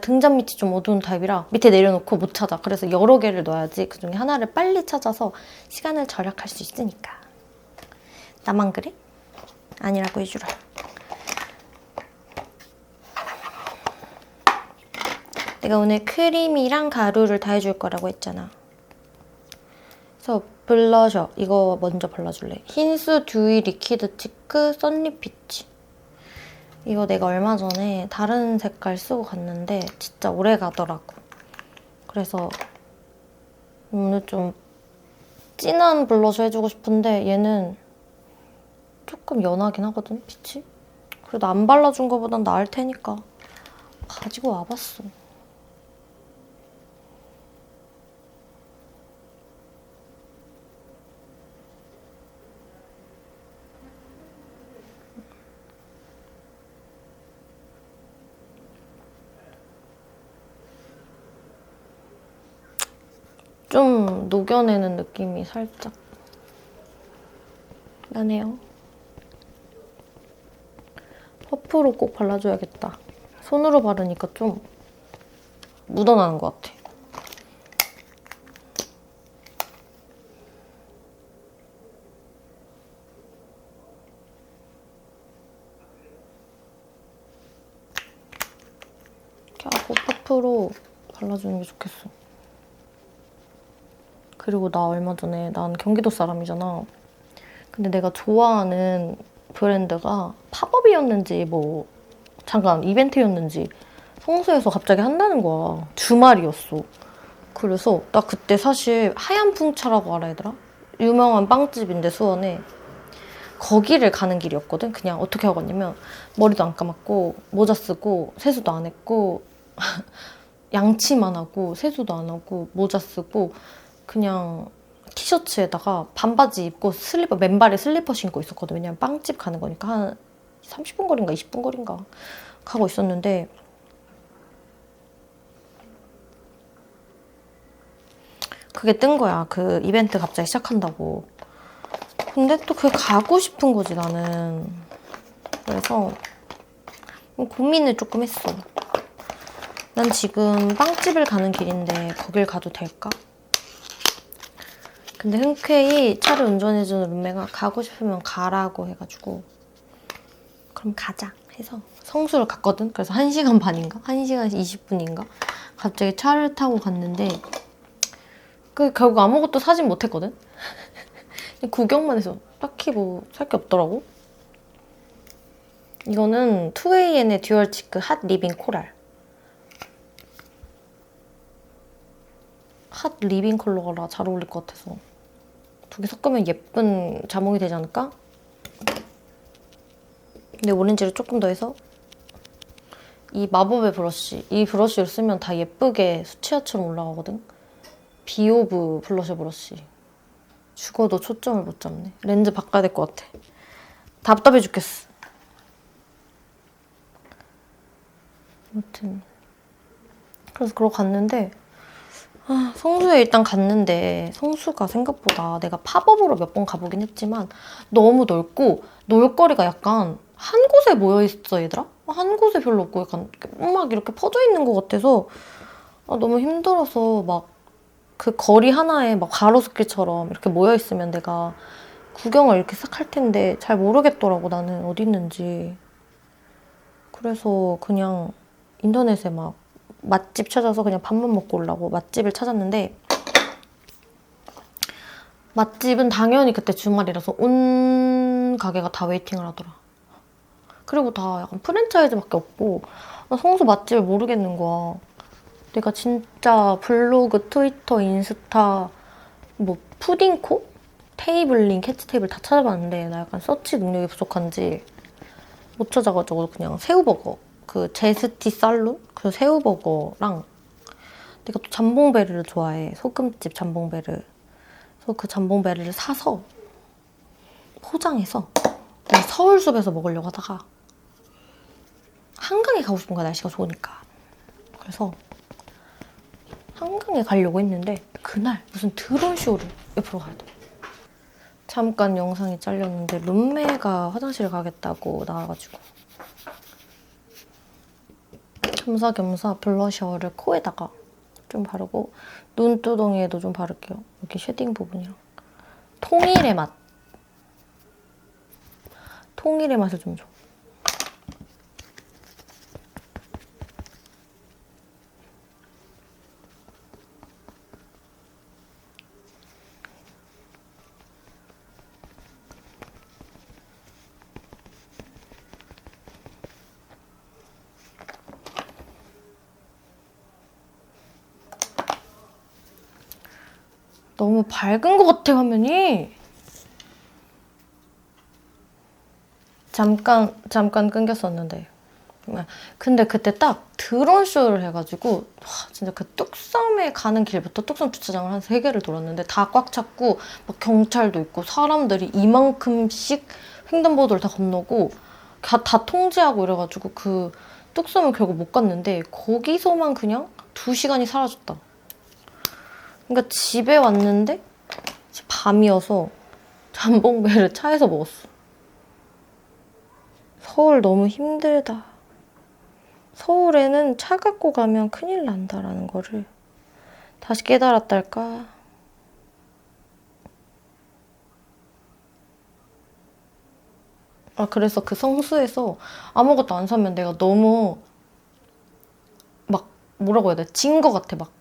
등잔 밑이 좀 어두운 타입이라 밑에 내려놓고 못 찾아. 그래서 여러 개를 넣어야지 그중에 하나를 빨리 찾아서 시간을 절약할 수 있으니까. 나만 그래? 아니라고 해주라. 내가 오늘 크림이랑 가루를 다 해줄 거라고 했잖아. 그래서 블러셔 이거 먼저 발라줄래? 힌스 듀이 리퀴드 치크 썬립 피치. 이거 내가 얼마 전에 다른 색깔 쓰고 갔는데 진짜 오래 가더라고. 그래서 오늘 좀 진한 블러셔 해주고 싶은데 얘는 조금 연하긴 하거든, 빛이. 그래도 안 발라준 거보단 나을 테니까 가지고 와봤어. 좀 녹여내는 느낌이 살짝 나네요. 퍼프로 꼭 발라줘야겠다. 손으로 바르니까 좀 묻어나는 것 같아. 이렇게 하고 퍼프로 발라주는 게 좋겠어. 그리고 나 얼마 전에 난 경기도 사람이잖아. 근데 내가 좋아하는 브랜드가 팝업이었는지 뭐 잠깐 이벤트였는지 성수에서 갑자기 한다는 거야. 주말이었어. 그래서 나 그때 사실 하얀 풍차라고 알아야 되나? 유명한 빵집인데 수원에 거기를 가는 길이었거든. 그냥 어떻게 하고 갔냐면 머리도 안 감았고 모자 쓰고 세수도 안 했고 양치만 하고 세수도 안 하고 모자 쓰고 그냥 티셔츠에다가 반바지 입고 슬리퍼, 맨발에 슬리퍼 신고 있었거든. 왜냐면 빵집 가는 거니까 한 30분 거리인가 20분 거리인가 가고 있었는데 그게 뜬 거야. 그 이벤트 갑자기 시작한다고. 근데 또 그게 가고 싶은 거지, 나는. 그래서 고민을 조금 했어. 난 지금 빵집을 가는 길인데 거길 가도 될까? 근데 흔쾌히 차를 운전해주는 룸메가 가고 싶으면 가라고 해가지고 그럼 가자 해서 성수를 갔거든? 그래서 1시간 반인가? 1시간 20분인가? 갑자기 차를 타고 갔는데 그 결국 아무것도 사진 못했거든? 구경만 해서 딱히 뭐 살 게 없더라고. 이거는 2AN의 듀얼 치크 핫 리빙 코랄. 핫 리빙 컬러가 잘 어울릴 것 같아서 두 개 섞으면 예쁜 자몽이 되지 않을까? 근데 오렌지를 조금 더 해서 이 마법의 브러쉬, 이 브러쉬를 쓰면 다 예쁘게 수채화처럼 올라가거든? 비오브 블러셔 브러쉬. 죽어도 초점을 못 잡네. 렌즈 바꿔야 될 것 같아. 답답해 죽겠어. 아무튼 그래서 그러고 갔는데 성수에 일단 갔는데 성수가 생각보다 내가 팝업으로 몇 번 가보긴 했지만 너무 넓고 놀거리가 약간 한 곳에 모여있어 얘들아? 한 곳에 별로 없고 약간 막 이렇게 퍼져 있는 것 같아서 너무 힘들어서 막 그 거리 하나에 막 가로수길처럼 이렇게 모여있으면 내가 구경을 이렇게 싹 할 텐데 잘 모르겠더라고 나는 어디 있는지. 그래서 그냥 인터넷에 막 맛집 찾아서 그냥 밥만 먹고 오려고 맛집을 찾았는데 맛집은 당연히 그때 주말이라서 온 가게가 다 웨이팅을 하더라. 그리고 다 약간 프랜차이즈밖에 없고 나 성수 맛집을 모르겠는 거야. 내가 진짜 블로그, 트위터, 인스타, 뭐 푸딩코? 테이블링, 캐치 테이블 다 찾아봤는데 나 약간 서치 능력이 부족한지 못 찾아가지고 그냥 새우버거 그 제스티 살룬? 그 새우버거랑 내가 또 잠봉베르를 좋아해. 소금집 잠봉베르. 그래서 그 잠봉베르를 사서 포장해서 서울숲에서 먹으려고 하다가 한강에 가고 싶은 거야. 날씨가 좋으니까. 그래서 한강에 가려고 했는데 그날 무슨 드론 쇼를 옆으로 가야 돼. 잠깐 영상이 잘렸는데 룸메가 화장실 가겠다고 나와가지고 겸사겸사 블러셔를 코에다가 좀 바르고 눈두덩이에도 좀 바를게요. 여기 쉐딩 부분이랑 통일의 맛. 통일의 맛을 좀 줘. 너무 밝은 것 같아, 화면이. 잠깐 끊겼었는데. 근데 그때 딱 드론 쇼를 해가지고 와, 진짜 그 뚝섬에 가는 길부터 뚝섬 주차장을 한 3개를 돌았는데 다 꽉 찼고 막 경찰도 있고 사람들이 이만큼씩 횡단보도를 다 건너고 다 통제하고 이래가지고 그 뚝섬을 결국 못 갔는데 거기서만 그냥 2시간이 사라졌다. 그러니까 집에 왔는데 밤이어서 잠봉배를 차에서 먹었어. 서울 너무 힘들다. 서울에는 차 갖고 가면 큰일 난다라는 거를 다시 깨달았달까? 그래서 그 성수에서 아무것도 안 사면 내가 너무 막 뭐라고 해야 돼? 진 거 같아. 막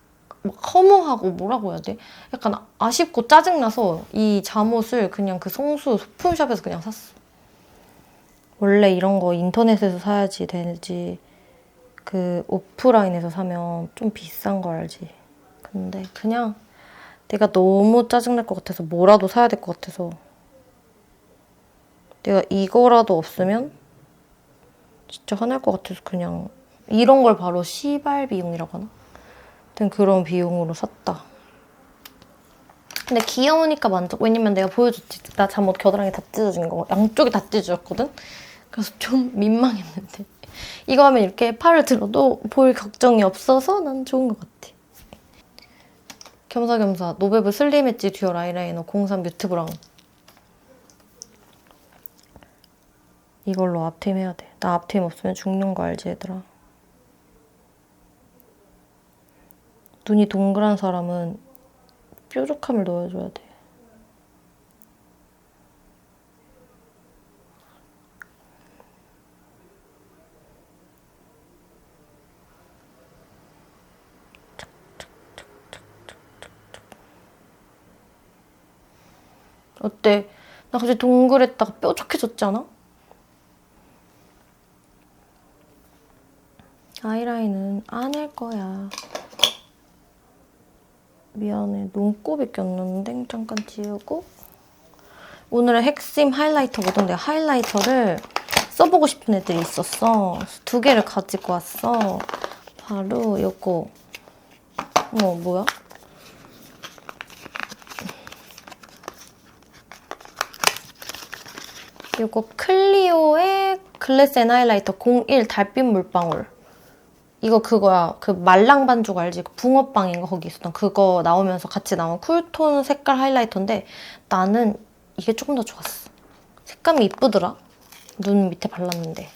허무하고 뭐라고 해야 돼? 약간 아쉽고 짜증나서 이 잠옷을 그냥 그 성수 소품샵에서 그냥 샀어. 원래 이런 거 인터넷에서 사야지 되지. 그 오프라인에서 사면 좀 비싼 거 알지? 근데 그냥 내가 너무 짜증날 것 같아서 뭐라도 사야 될 것 같아서 내가 이거라도 없으면 진짜 화날 것 같아서 그냥 이런 걸 바로 시발 비용이라고 하나? 아무튼 그런 비용으로 샀다. 근데 귀여우니까 만족. 왜냐면 내가 보여줬지. 나 잠옷 겨드랑이 다 찢어진 거. 양쪽이 다 찢어졌거든? 그래서 좀 민망했는데. 이거 하면 이렇게 팔을 들어도 볼 걱정이 없어서 난 좋은 것 같아. 겸사겸사 노베브 슬림 엣지 듀얼 아이라이너 03 뮤트 브라운. 이걸로 앞트임 해야 돼. 나 앞트임 없으면 죽는 거 알지 얘들아. 눈이 동그란 사람은 뾰족함을 넣어줘야 돼. 어때? 나 갑자기 동그랬다가 뾰족해졌지 않아? 아이라인은 안 할 거야. 미안해. 눈곱이 꼈는데 잠깐 지우고. 오늘의 핵심 하이라이터거든. 내가 하이라이터를 써보고 싶은 애들이 있었어. 두 개를 가지고 왔어. 바로 요거. 뭐야? 요거 클리오의 글래스 앤 하이라이터 01 달빛 물방울. 이거 그거야. 그 말랑 반죽 알지? 그 붕어빵인가 거기 있었던 그거 나오면서 같이 나온 쿨톤 색깔 하이라이터인데 나는 이게 조금 더 좋았어. 색감이 이쁘더라. 눈 밑에 발랐는데.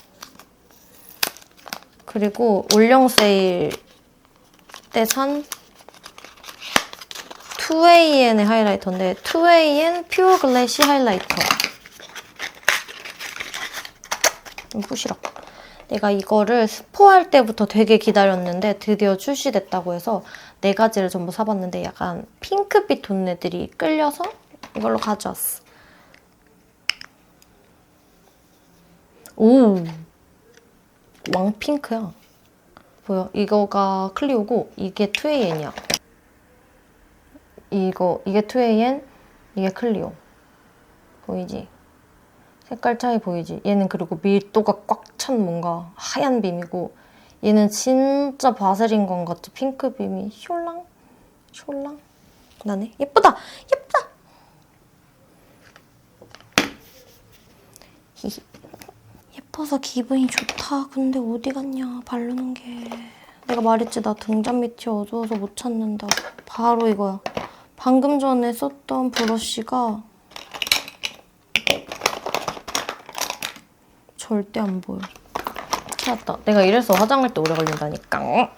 그리고 올영 세일 때 산 2AN의 하이라이터인데 2AN 퓨어 글래시 하이라이터. 부시럭. 내가 이거를 스포할 때부터 되게 기다렸는데 드디어 출시됐다고 해서 4가지를 전부 사봤는데 약간 핑크빛 돈 애들이 끌려서 이걸로 가져왔어. 오! 왕핑크야. 보여? 이거가 클리오고 이게 2AN이야. 이게 2AN, 이게 클리오. 보이지? 색깔 차이 보이지? 얘는 그리고 밀도가 꽉 찬 뭔가 하얀 빔이고 얘는 진짜 바세린건 같이 핑크 빔이 숄랑? 숄랑? 나네? 예쁘다! 예쁘다! 히히. 예뻐서 기분이 좋다. 근데 어디 갔냐, 바르는 게. 내가 말했지, 나 등잔 밑이 어두워서 못 찾는다. 바로 이거야. 방금 전에 썼던 브러쉬가 절대 안 보여. 찾았다. 내가 이래서 화장할 때 오래 걸린다니까.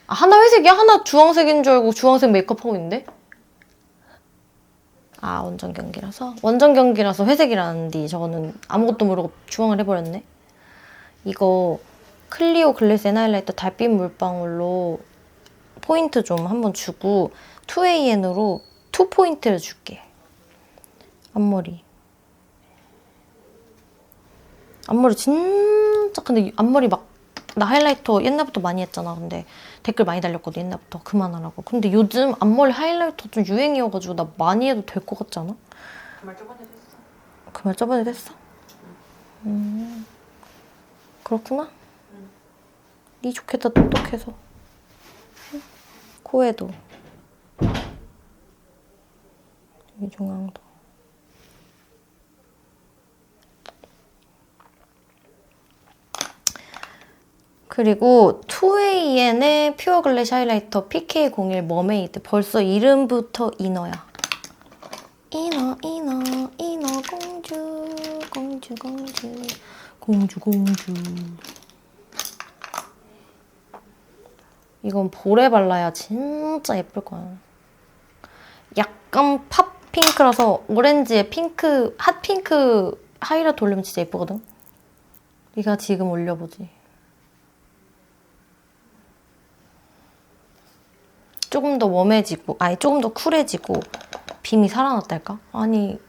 아, 하나 회색이야? 하나 주황색인 줄 알고 주황색 메이크업하고 있는데? 아, 원전 경기라서? 원전 경기라서 회색이라는디 저거는 아무것도 모르고 주황을 해버렸네. 이거 클리오 글래스 앤 하이라이터 달빛 물방울로 포인트 좀 한번 주고 2AN으로 2포인트를 줄게. 앞머리 진짜 근데 앞머리 막 나 하이라이터 옛날부터 많이 했잖아. 근데 댓글 많이 달렸거든 옛날부터 그만하라고. 근데 요즘 앞머리 하이라이터 좀 유행이어가지고 나 많이 해도 될 것 같지 않아? 그 말 저번에도 했어. 그 말 저번에도 했어? 그렇구나. 니 좋겠다 똑똑해서. 코에도 여기 중앙도. 그리고 2AN의 퓨어 글래시 하이라이터 PK01 머메이드. 벌써 이름부터 이너야. 이너 공주. 이건 볼에 발라야 진짜 예쁠 거야. 약간 팝핑크라서 오렌지에 핑크, 핫핑크 하이라이트 올리면 진짜 예쁘거든? 네가 지금 올려보지. 조금 더 웜해지고, 아니 조금 더 쿨해지고 빔이 살아났달까? 아니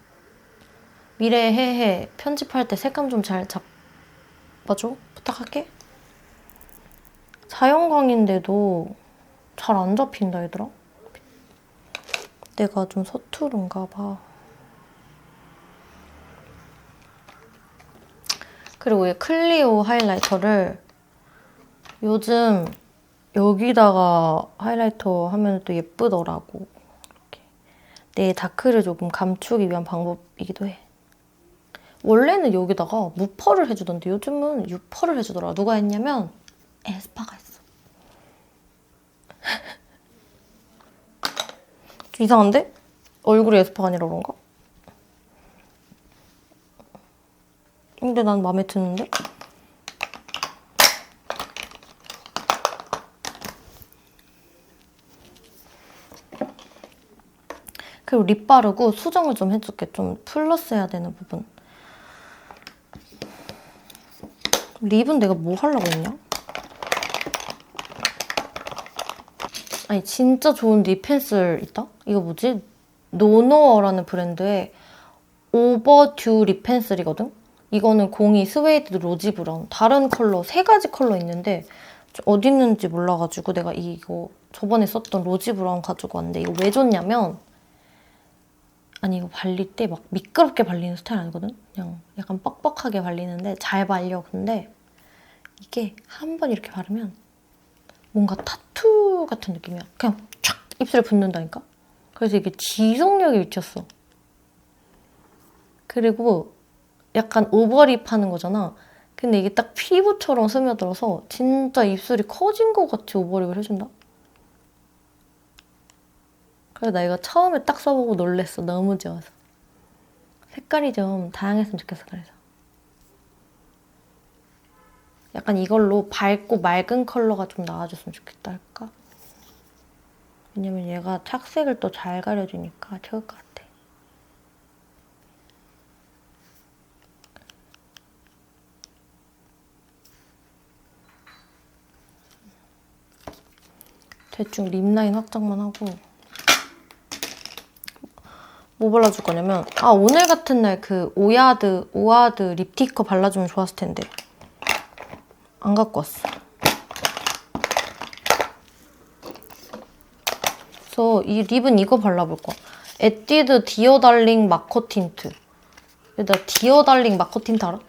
미래 해해 편집할 때 색감 좀 잘 잡아줘? 부탁할게. 자연광인데도 잘 안 잡힌다 얘들아. 내가 좀 서투른가 봐. 그리고 이 클리오 하이라이터를 요즘 여기다가 하이라이터 하면 또 예쁘더라고. 내 다크를 조금 감추기 위한 방법이기도 해. 원래는 여기다가 무퍼를 해주던데 요즘은 유퍼를 해주더라. 누가 했냐면 에스파가 했어. 좀 이상한데? 얼굴이 에스파가 아니라 그런가? 근데 난 마음에 드는데? 그리고 립 바르고 수정을 좀 해줄게. 좀 플러스 해야 되는 부분. 립은 내가 뭐 하려고 했냐? 아니 진짜 좋은 립 펜슬 있다? 이거 뭐지? 노노어라는 브랜드의 오버듀 립 펜슬이거든? 이거는 공이 스웨이드 로지 브라운. 다른 컬러 3가지 컬러 있는데 어디 있는지 몰라가지고 내가 이거 저번에 썼던 로지 브라운 가지고 왔는데 이거 왜 줬냐면 아니 이거 발릴 때 막 미끄럽게 발리는 스타일 아니거든? 그냥 약간 뻑뻑하게 발리는데 잘 발려. 근데 이게 한 번 이렇게 바르면 뭔가 타투 같은 느낌이야. 그냥 촥 입술에 붙는다니까? 그래서 이게 지속력이 미쳤어. 그리고 약간 오버립 하는 거잖아. 근데 이게 딱 피부처럼 스며들어서 진짜 입술이 커진 것 같이 오버립을 해준다? 그래서 나 이거 처음에 딱 써보고 놀랬어. 너무 좋아서. 색깔이 좀 다양했으면 좋겠어. 그래서 약간 이걸로 밝고 맑은 컬러가 좀 나와줬으면 좋겠다 할까? 왜냐면 얘가 착색을 또 잘 가려주니까 좋을 것 같아. 대충 립라인 확장만 하고 뭐 발라줄 거냐면 오늘 같은 날 그 오아드 립티커 발라주면 좋았을 텐데 안 갖고 왔어. 그래서 이 립은 이거 발라볼 거야. 에뛰드 디어 달링 마커 틴트. 나 디어 달링 마커 틴트 알아?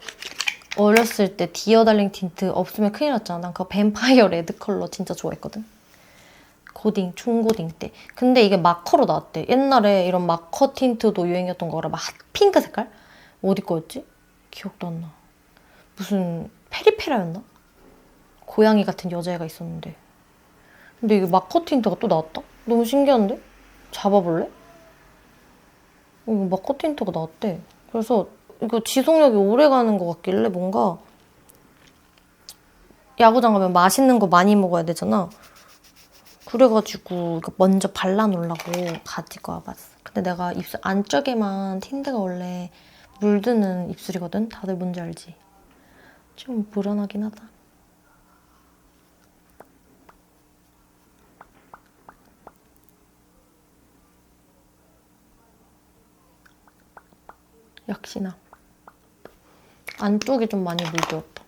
어렸을 때 디어 달링 틴트 없으면 큰일 났잖아. 난 그 뱀파이어 레드 컬러 진짜 좋아했거든. 고딩, 중고딩 때. 근데 이게 마커로 나왔대. 옛날에 이런 마커 틴트도 유행이었던 거라 막 핫핑크 색깔? 어디 거였지? 기억도 안 나. 무슨 페리페라였나? 고양이 같은 여자애가 있었는데. 근데 이게 마커 틴트가 또 나왔다? 너무 신기한데? 잡아볼래? 이거 마커 틴트가 나왔대. 그래서 이거 지속력이 오래 가는 것 같길래 뭔가 야구장 가면 맛있는 거 많이 먹어야 되잖아. 그래가지고 이거 먼저 발라놓으려고 가지고 와봤어. 근데 내가 입술 안쪽에만 틴트가 원래 물드는 입술이거든? 다들 뭔지 알지? 좀 불안하긴 하다. 역시나 안쪽이 좀 많이 물들었다.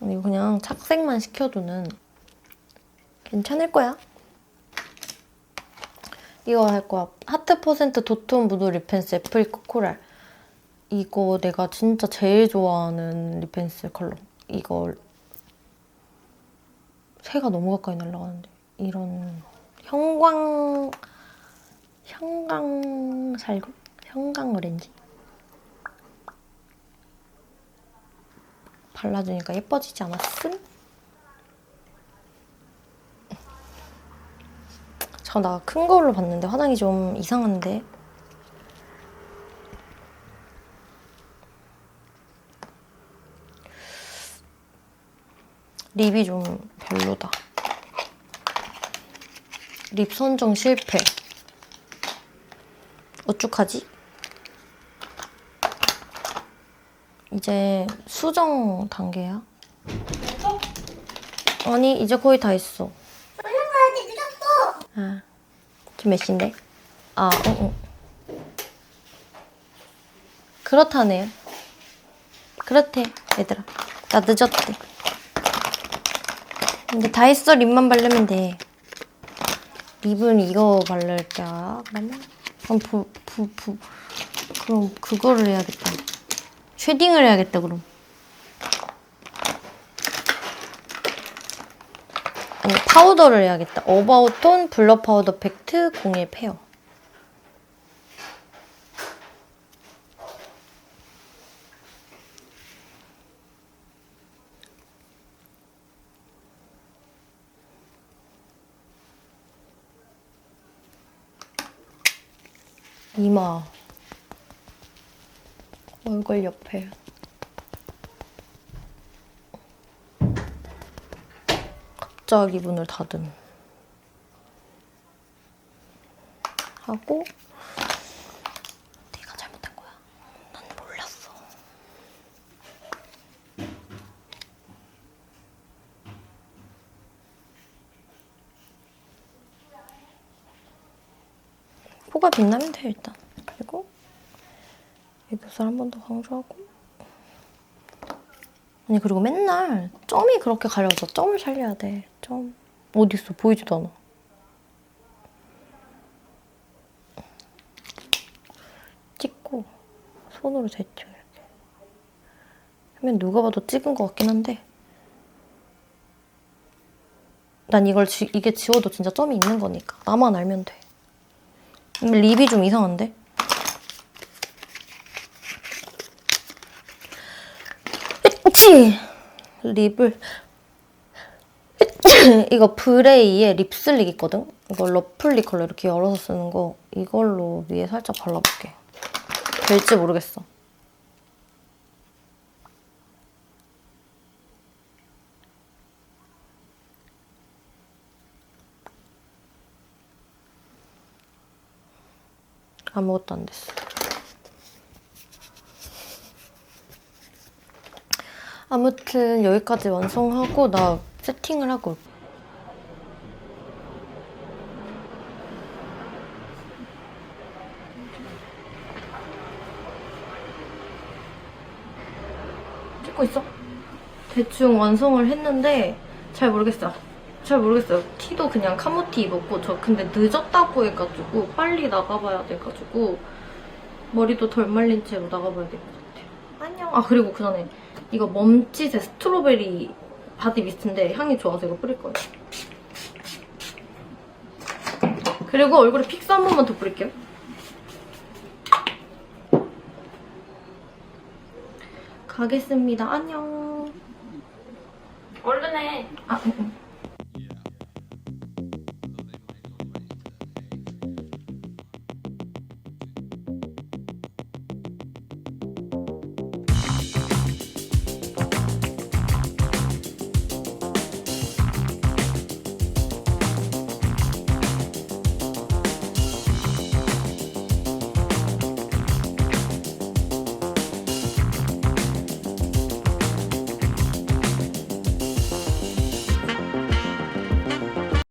이거 그냥 착색만 시켜두는 괜찮을 거야. 이거 할 거야. 하트 퍼센트 도톤 무드 립펜슬 애프리코 코랄. 이거 내가 진짜 제일 좋아하는 립펜슬 컬러. 이걸 새가 너무 가까이 날아가는데 이런 형광살구? 형광 오렌지? 발라주니까 예뻐지지 않았음? 잠깐 나 큰 거울로 봤는데 화장이 좀 이상한데? 립이 좀 별로다. 립 선정 실패. 어떡하지? 이제 수정 단계야. 아니 이제 거의 다 했어. 얼른 가야지 늦었어. 지금 몇 시인데? 그렇다네요. 그렇대 얘들아. 나 늦었대. 근데 다 했어. 립만 바르면 돼. 립은 이거 바를까? 그러면? 그럼 그거를 해야겠다. 쉐딩을 해야겠다 그럼. 아니 파우더를 해야겠다. 어바웃톤 블러 파우더 팩트 01 페어. 이마, 얼굴 옆에. 갑자기 문을 닫음. 하고 내가 잘못한 거야. 난 몰랐어. 코가 빛나면 돼 일단. 그리고 애교살 한 번 더 강조하고. 아니 그리고 맨날 점이 그렇게 가려져. 점을 살려야 돼. 점 어딨어? 보이지도 않아. 찍고 손으로 대죠 이렇게. 하면 누가 봐도 찍은 것 같긴 한데 난 이게 지워도 진짜 점이 있는 거니까 나만 알면 돼. 립이 좀 이상한데? 으치! 립을 이거 브레이의 립슬릭 있거든? 이거 러플리 컬러 이렇게 열어서 쓰는 거 이걸로 위에 살짝 발라볼게. 될지 모르겠어. 아무것도 안 됐어. 아무튼 여기까지 완성하고 나 세팅을 하고 올게. 찍고 있어? 대충 완성을 했는데 잘 모르겠어요. 티도 그냥 카모티 입었고 저 근데 늦었다고 해가지고 빨리 나가봐야 돼가지고 머리도 덜 말린 채로 나가봐야 될 것 같아요. 안녕. 아 그리고 그 전에 이거 멈칫의 스트로베리 바디 미스트인데 향이 좋아서 이거 뿌릴 거예요. 그리고 얼굴에 픽스 한 번만 더 뿌릴게요. 가겠습니다. 안녕. 얼른 해. 아, 응.